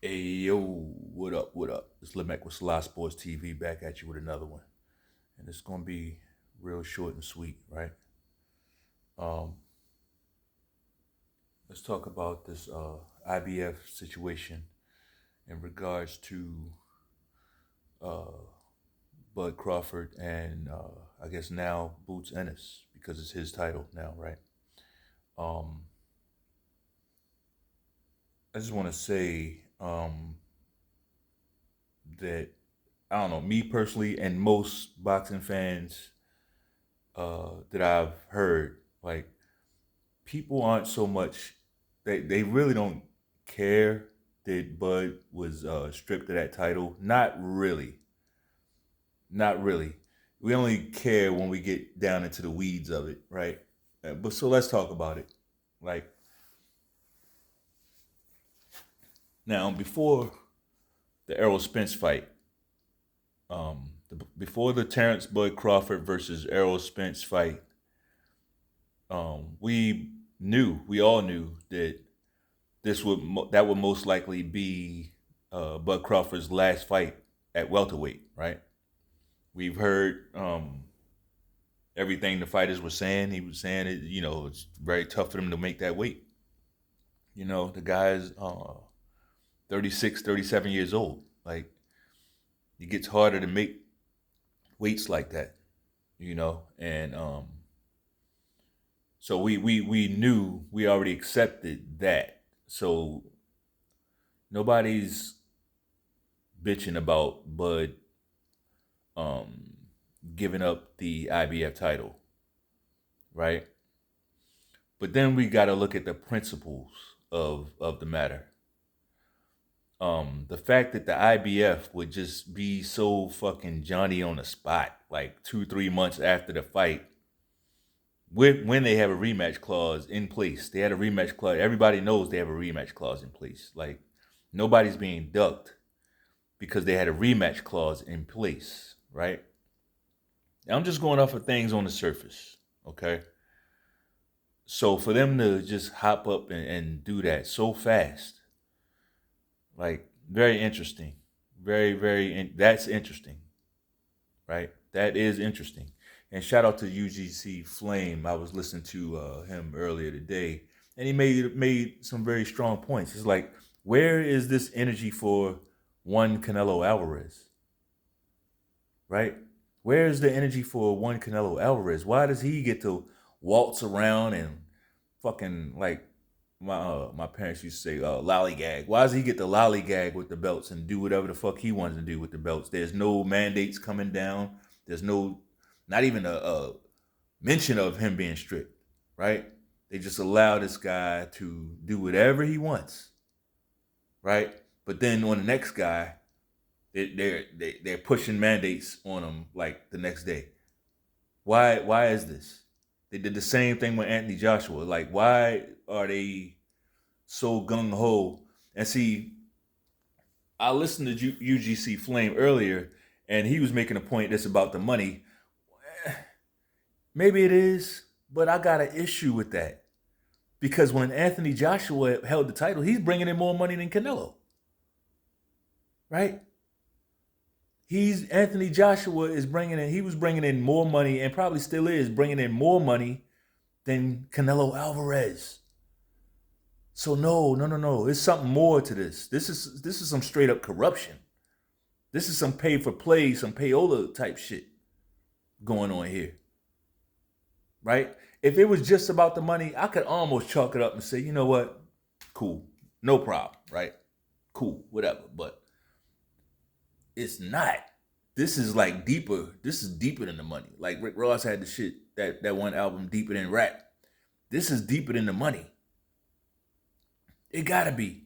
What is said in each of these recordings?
Hey yo, what up? What up? It's Lemek with selahsportstv back at you with another one, and it's gonna be real short and sweet, right? Um, let's talk about this IBF situation in regards to uh, Bud Crawford and I guess now Boots Ennis because it's his title now, right? Um, I just want to say that I don't know, me personally, and most boxing fans that I've heard, like people aren't so much they really don't care that Bud was stripped of that title. Not really. Not really. We only care when we get down into the weeds of it, right? But so let's talk about it. Like now, before the Errol Spence fight, before the Terrence Bud Crawford versus Errol Spence fight, we all knew that that would most likely be Bud Crawford's last fight at welterweight, right? We've heard everything the fighters were saying. He was saying it, it's very tough for them to make that weight. The guy's 36, 37 years old. Like, it gets harder to make weights like that, and so we knew, we already accepted that. So nobody's bitching about Bud um, giving up the IBF title, right? But then we got to look at the principles of the matter. The fact that the IBF would just be so fucking Johnny on the spot, like 2-3 months after the fight, when they have a rematch clause in place. They had a rematch clause. Everybody knows they have a rematch clause in place. Like, nobody's being ducked because they had a rematch clause in place, right? Now, I'm just going off of things on the surface, okay? So for them to just hop up and do that so fast, like, very interesting. That's interesting, right? That is interesting. And shout out to UGC Flame. I was listening to him earlier today, and he made some very strong points. It's like, where is this energy for one Canelo Alvarez, right? Where is the energy for one Canelo Alvarez? Why does he get to waltz around and fucking, like my parents used to say, lollygag? Why does he get to lollygag with the belts and do whatever the fuck he wants to do with the belts? There's no mandates coming down. There's not even a mention of him being stripped, right? They just allow this guy to do whatever he wants, right? But then on the next guy, they're pushing mandates on him like the next day. Why is this? They did the same thing with Anthony Joshua. Like, why are they so gung ho? And see, I listened to UGC Flame earlier, and he was making a point that's about the money. Maybe it is, but I got an issue with that because when Anthony Joshua held the title, he's bringing in more money than Canelo, right? He's Anthony Joshua is bringing in. He was bringing in more money, and probably still is bringing in more money than Canelo Alvarez. So no. There's something more to this. This is some straight up corruption. This is some pay for play, some payola type shit going on here, right? If it was just about the money, I could almost chalk it up and say, you know what, cool, no problem, right? Cool, whatever. But it's not. This is like deeper. This is deeper than the money. Like Rick Ross had the shit, that one album, Deeper Than Rap. This is deeper than the money. It gotta be.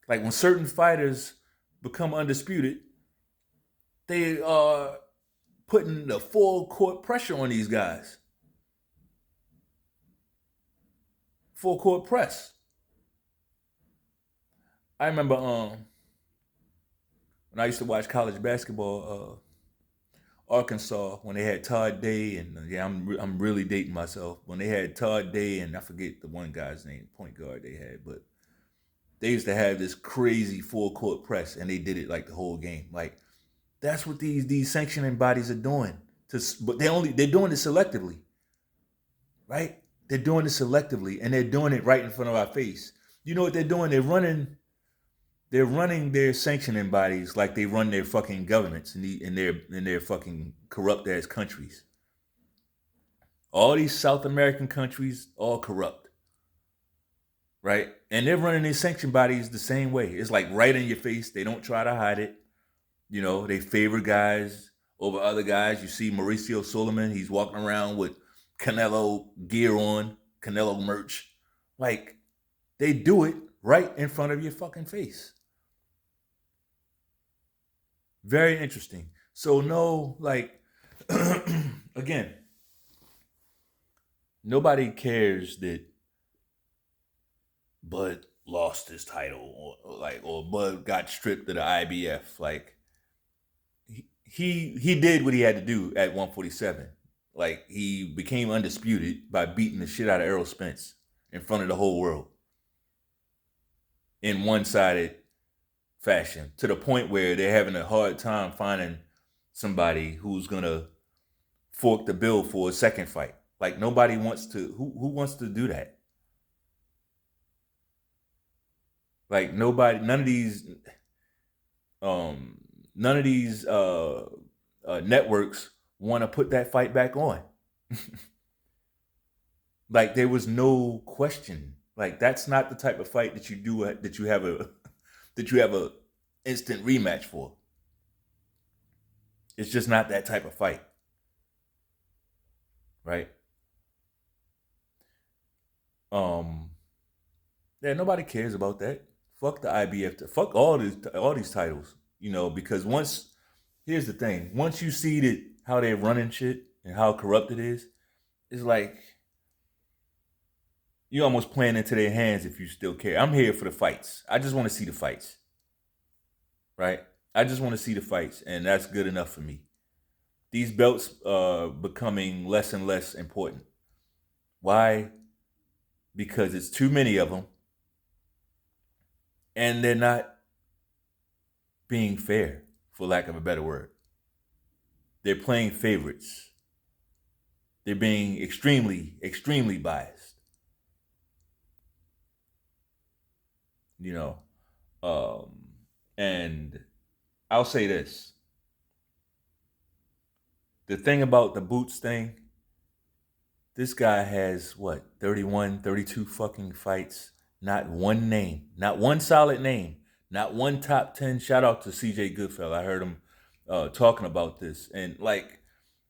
Like, when certain fighters become undisputed, they are putting the full court pressure on these guys. Full court press. I remember when I used to watch college basketball, Arkansas, when they had Todd Day, and yeah, I'm really dating myself. When they had Todd Day, and I forget the one guy's name, point guard they had, but they used to have this crazy full court press, and they did it like the whole game. Like that's what these sanctioning bodies are doing. But they're doing it selectively, right? They're doing it selectively, and they're doing it right in front of our face. You know what they're doing? They're running their sanctioning bodies like they run their fucking governments in their fucking corrupt ass countries. All these South American countries, all corrupt, right? And they're running their sanction bodies the same way. It's like right in your face. They don't try to hide it. You know, they favor guys over other guys. You see Mauricio Solomon, he's walking around with Canelo gear on, Canelo merch. Like, they do it right in front of your fucking face. Very interesting. So no, like, again, nobody cares that Bud lost his title or Bud got stripped of the IBF. Like, he did what he had to do at 147. Like, he became undisputed by beating the shit out of Errol Spence in front of the whole world in one-sided fashion, to the point where they're having a hard time finding somebody who's gonna fork the bill for a second fight. Like, nobody wants to. Who wants to do that? Like, nobody. None of these networks want to put that fight back on. Like, there was no question. Like, that's not the type of fight that you do that you have a instant rematch for. It's just not that type of fight, right? Yeah, nobody cares about that. Fuck the IBF. Fuck all these titles. You know, because here's the thing: once you see that how they're running shit and how corrupt it is, it's like you're almost playing into their hands if you still care. I'm here for the fights. I just want to see the fights, right? I just want to see the fights, and that's good enough for me. These belts are becoming less and less important. Why? Because it's too many of them, and they're not being fair, for lack of a better word. They're playing favorites. They're being extremely, extremely biased. You know, and I'll say this. The thing about the Boots thing, this guy has, 31, 32 fucking fights. Not one name. Not one solid name. Not one top 10. Shout out to CJ Goodfellow. I heard him talking about this. And, like,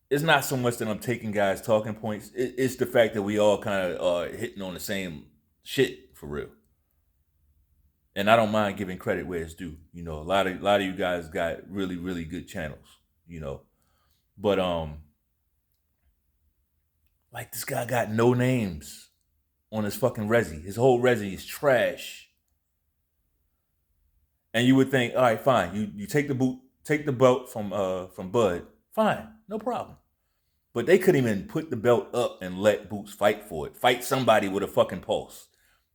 it's not so much that I'm taking guys' talking points. It's the fact that we all kind of are hitting on the same shit, for real. And I don't mind giving credit where it's due. You know, a lot of you guys got really, really good channels, you know. But like, this guy got no names on his fucking resi. His whole resi is trash. And you would think, all right, fine. You take the belt from Bud. Fine, no problem. But they couldn't even put the belt up and let Boots fight for it. Fight somebody with a fucking pulse.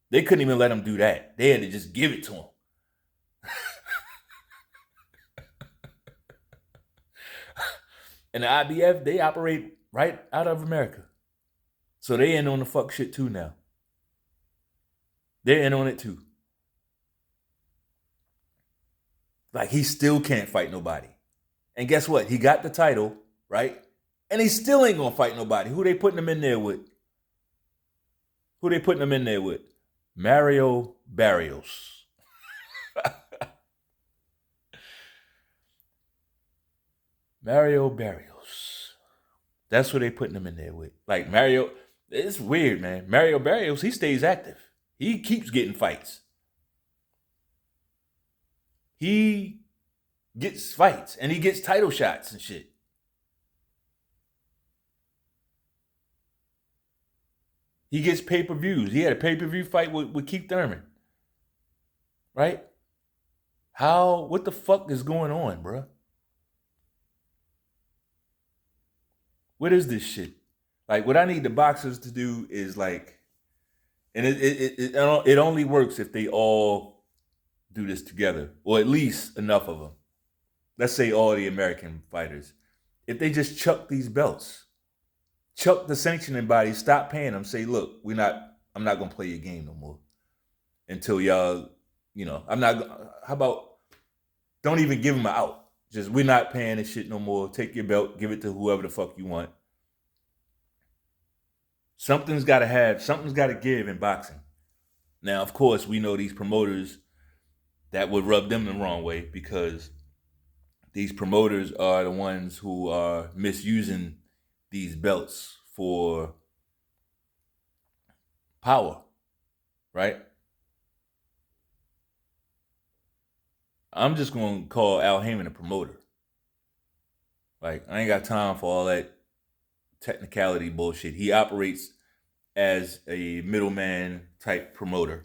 They couldn't even let him do that. They had to just give it to him. And the IBF, they operate right out of America. So they in on the fuck shit too now. They're in on it too. Like, he still can't fight nobody. And guess what? He got the title, right? And he still ain't gonna fight nobody. Who they putting him in there with? Mario Barrios. Mario Barrios. That's who they putting him in there with. Like, Mario, it's weird, man. Mario Barrios, he stays active. He keeps getting fights. He gets fights and he gets title shots and shit. He gets pay-per-views. He had a pay-per-view fight with Keith Thurman. Right? What the fuck is going on, bro? What is this shit? Like, what I need the boxers to do is, like, and it only works if they all do this together, or at least enough of them. Let's say all the American fighters. If they just chuck these belts, chuck the sanctioning body, stop paying them, say, look, I'm not gonna play your game no more until y'all, I'm not. How about don't even give them an out? Just we're not paying this shit no more. Take your belt, give it to whoever the fuck you want. Something's got to give in boxing. Now, of course, we know these promoters that would rub them the wrong way because these promoters are the ones who are misusing these belts for power, right? I'm just going to call Al Heyman a promoter. Like, I ain't got time for all that technicality bullshit. He operates as a middleman type promoter.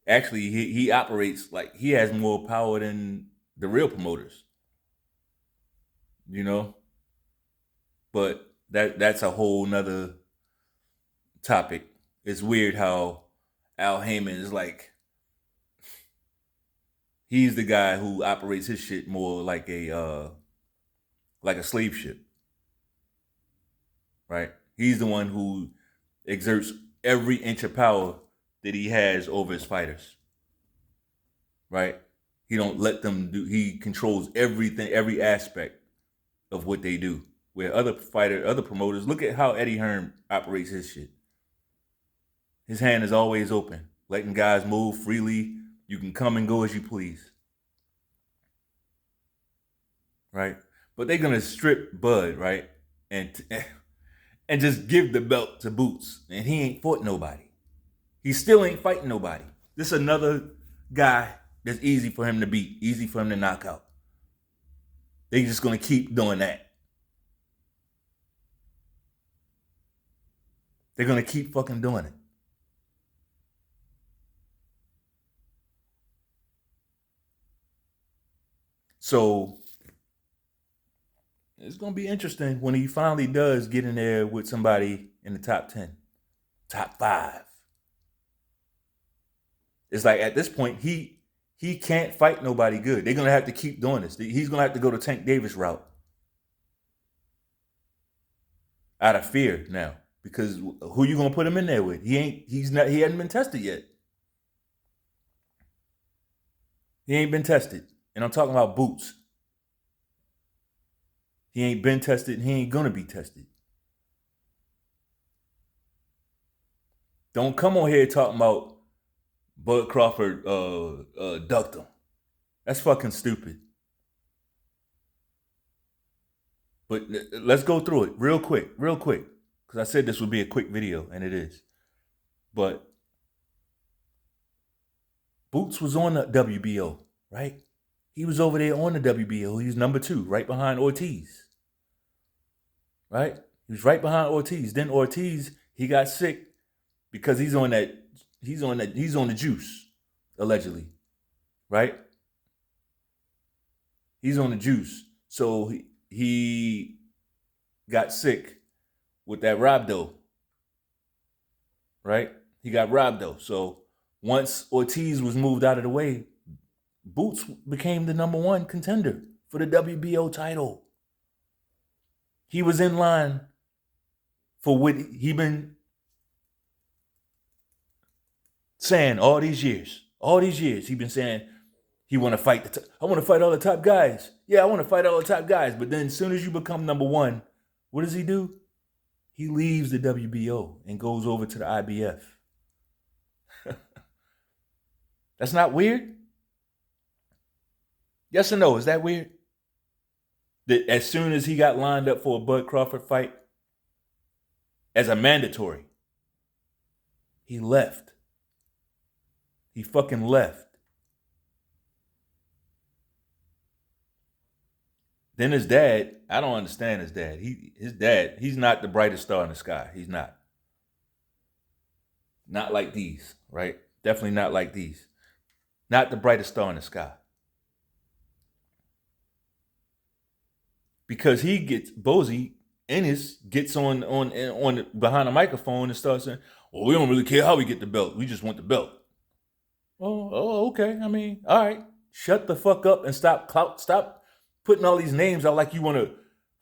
Actually, he operates like he has more power than the real promoters. But that's a whole nother topic. It's weird how Al Heyman is like, he's the guy who operates his shit more like a slave ship, right? He's the one who exerts every inch of power that he has over his fighters, right? He don't let them do. He controls everything, every aspect of what they do. Where other promoters, look at how Eddie Hearn operates his shit. His hand is always open, letting guys move freely. You can come and go as you please, right? But they're gonna strip Bud, right, and just give the belt to Boots, and he ain't fought nobody. He still ain't fighting nobody. This is another guy that's easy for him to beat, easy for him to knock out. They just gonna keep doing that. They're gonna keep fucking doing it. So it's gonna be interesting when he finally does get in there with somebody in the top 10, top 5. It's like at this point he can't fight nobody good. They're gonna have to keep doing this. He's gonna have to go to Tank Davis route out of fear now, because who you gonna put him in there with? He hasn't been tested yet. He ain't been tested, and I'm talking about Boots. He ain't been tested, and he ain't gonna be tested. Don't come on here talking about Bud Crawford ducked him. That's fucking stupid. But let's go through it real quick. Because I said this would be a quick video, and it is. But Boots was on the WBO, right? He was over there on the WBO. He was number 2, right behind Ortiz. Right? He was right behind Ortiz. Then Ortiz, he got sick because he's on the juice, allegedly. Right? He's on the juice. So he got sick with that rhabdo. Right? He got rhabdo. So once Ortiz was moved out of the way, Boots became the number 1 contender for the WBO title. He was in line for what he been saying all these years. All these years he been saying he want to fight I want to fight all the top guys. Yeah, I want to fight all the top guys. But then as soon as you become number 1, what does he do? He leaves the WBO and goes over to the IBF. That's not weird? Yes or no? Is that weird? That as soon as he got lined up for a Bud Crawford fight, as a mandatory, he left. He fucking left. Then his dad, I don't understand his dad. His dad, he's not the brightest star in the sky. He's not. Not like these, right? Definitely not like these. Not the brightest star in the sky. Because he gets, Bozy Ennis gets on behind a microphone and starts saying, well, we don't really care how we get the belt. We just want the belt. Okay. I mean, all right. Shut the fuck up and stop putting all these names out like you want to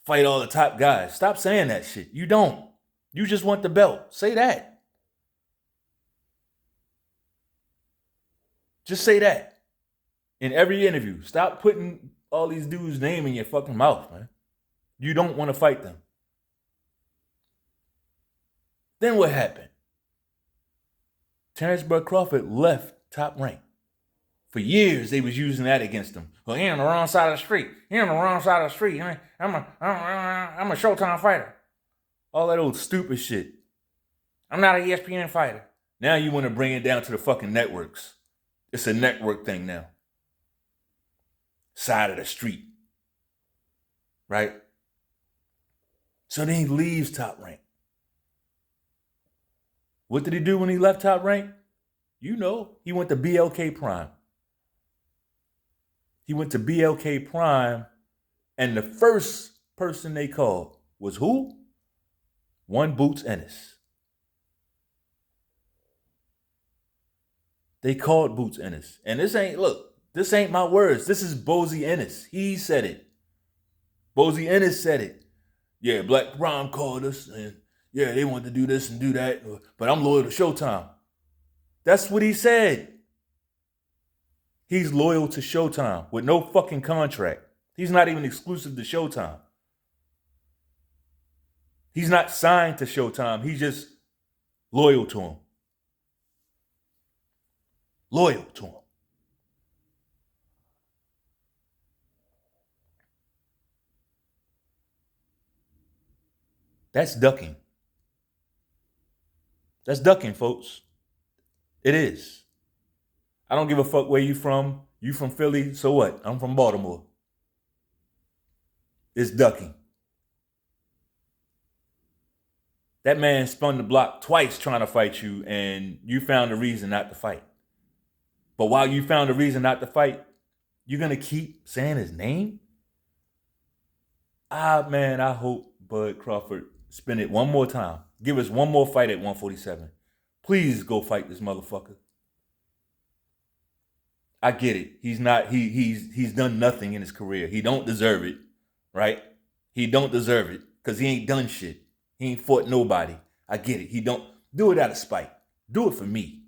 fight all the top guys. Stop saying that shit. You don't. You just want the belt. Say that. Just say that. In every interview. Stop putting all these dudes' name in your fucking mouth, man. You don't want to fight them. Then what happened? Terrence Bud Crawford left Top Rank. For years, they was using that against him. Well, he on the wrong side of the street. He on the wrong side of the street. I'm a Showtime fighter. All that old stupid shit. I'm not an ESPN fighter. Now you want to bring it down to the fucking networks. It's a network thing now. Side of the street. Right? So then he leaves Top Rank. What did he do when he left Top Rank? You know, he went to BLK Prime. He went to BLK Prime, and the first person they called was who? One Boots Ennis. They called Boots Ennis. And this ain't my words. This is Bozy Ennis. He said it. Bozy Ennis said it. Yeah, Black Prime called us, and yeah, they want to do this and do that, but I'm loyal to Showtime. That's what he said. He's loyal to Showtime with no fucking contract. He's not even exclusive to Showtime. He's not signed to Showtime. He's just loyal to him. Loyal to him. That's ducking. That's ducking, folks. It is. I don't give a fuck where you from. You from Philly, so what? I'm from Baltimore. It's ducking. That man spun the block twice trying to fight you, and you found a reason not to fight. But while you found a reason not to fight, you're going to keep saying his name? Man, I hope Bud Crawford spin it one more time. Give us one more fight at 147. Please go fight this motherfucker. I get it. He's done nothing in his career. He don't deserve it, right? He don't deserve it because he ain't done shit. He ain't fought nobody. I get it. He don't do it out of spite. Do it for me.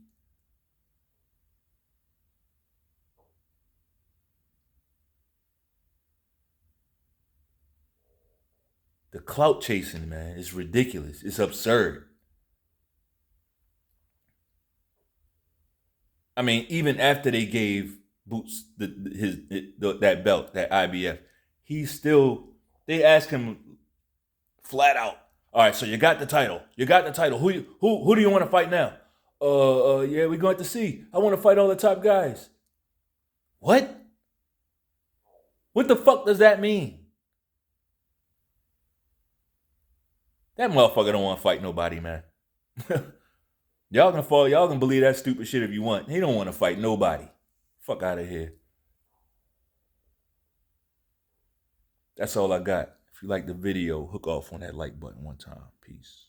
The clout chasing, man, is ridiculous. It's absurd. I mean, even after they gave Boots that belt, that IBF, they asked him flat out, all right, so you got the title. You got the title. Who do you want to fight now? Yeah, we're going to see. I want to fight all the top guys. What? What the fuck does that mean? That motherfucker don't want to fight nobody, man. Y'all can believe that stupid shit if you want. He don't want to fight nobody. Fuck out of here. That's all I got. If you like the video, hook off on that like button one time. Peace.